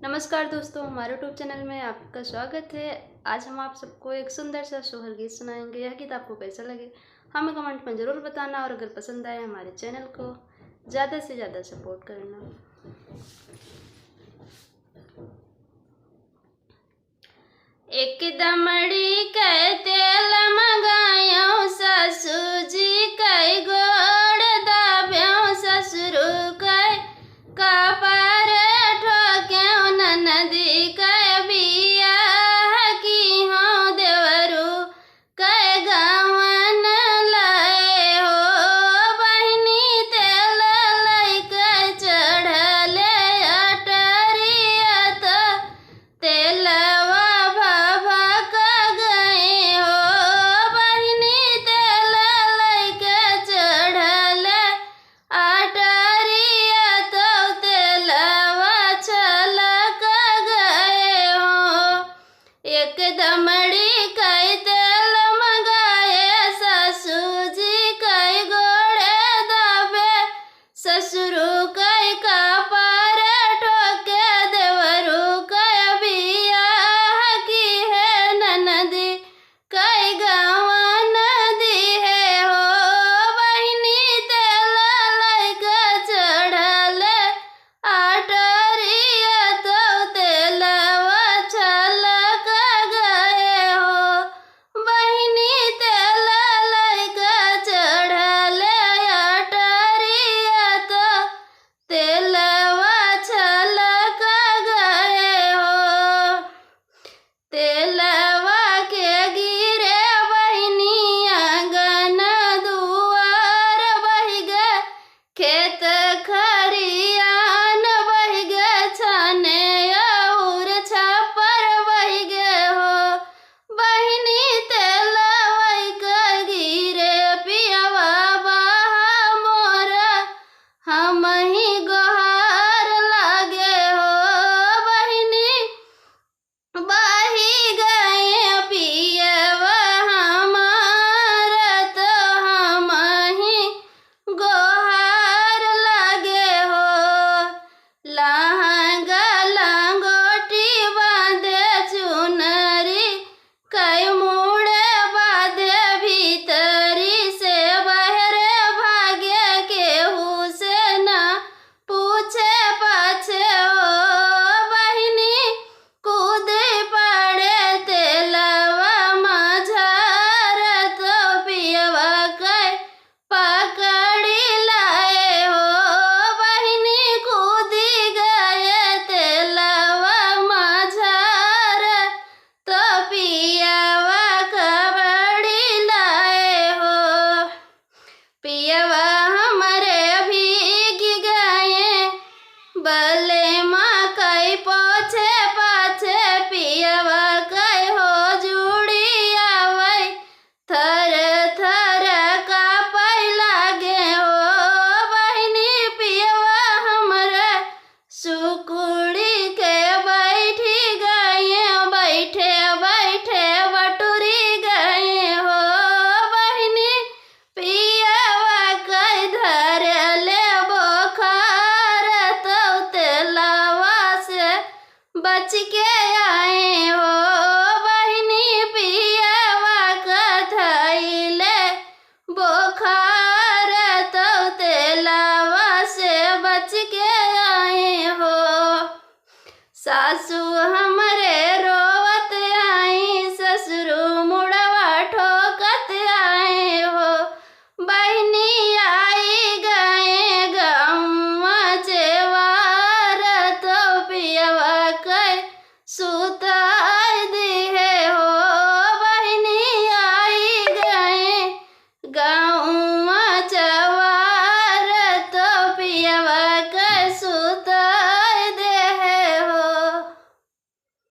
नमस्कार दोस्तों, हमारे यूट्यूब चैनल में आपका स्वागत है। आज हम आप सबको एक सुंदर सा सोहर गीत सुनाएंगे। यह गीत आपको कैसा लगे हमें कमेंट में ज़रूर बताना, और अगर पसंद आए हमारे चैनल को ज़्यादा से ज़्यादा सपोर्ट करना। एक दमड़ी के तेल मंगायो ससुर जी, कई गोड़ दाब्यो ससुर कई कपार ठोक्यो ननदी कई बिया की हो देवरू कई गवन लाए हो बहिनी तेल लैके चढ़ले अटरिया तो तेलवा भभक गए हो बहिनी तेल लैके चढ़ले अटरिया तो तेलवा छलक गए हो। एक दमड़ी कई तेल मंगाए ससुर जी, कई गोड़े दाबे ससुर कई कपार ठोके देवरू कई बिया की है ननदी कई गवन दी है हो बहिनी तेल लैके चढ़ले अटरिया तो तेलवा छलक गए हो बहिनी तेल लैके चढ़ले अटरिया तो तेलवा छलक गए हो। तेलवा के गिरे बहिनी आंगन दुआर बह गए खेत खरियान बह गए छाने और छापर बह गए हो बहिनी तेलवा के गिरे पियवा बहा मोरा हम ही गोहार लागे हो बहिनी बही गए पियवा हमार तो हम ही गोहार लागे हो। लहंगा लंगोटी बांधे चुनरी कई मुड़े बांधे भीतरी से बहरे भाग्य केहू से न पूछे पाछे हो बहिनी कूद पड़े तेलवा मझार तो पियवा कई पकड़ी लाए हो बहिनी कूद गए तेलवा मझार तो पियवा कबड़ी लाए हो। पियवा हमारे भीग गए बले माँ कई पोछे पाछे पियवा कई हो जुड़ी आवै थर थर कापै लागे हो बहिनी पियवा हमरे सुकुड़ी के बैठी गए बैठे बैठे बटुरी गए हो बहिनी पियवा कई धरले बोखार तो तेलवा से बच के आए हो बहिनी पियवा का धइले बोखार तो तेलवा से बच के आए हो। सासू हमरे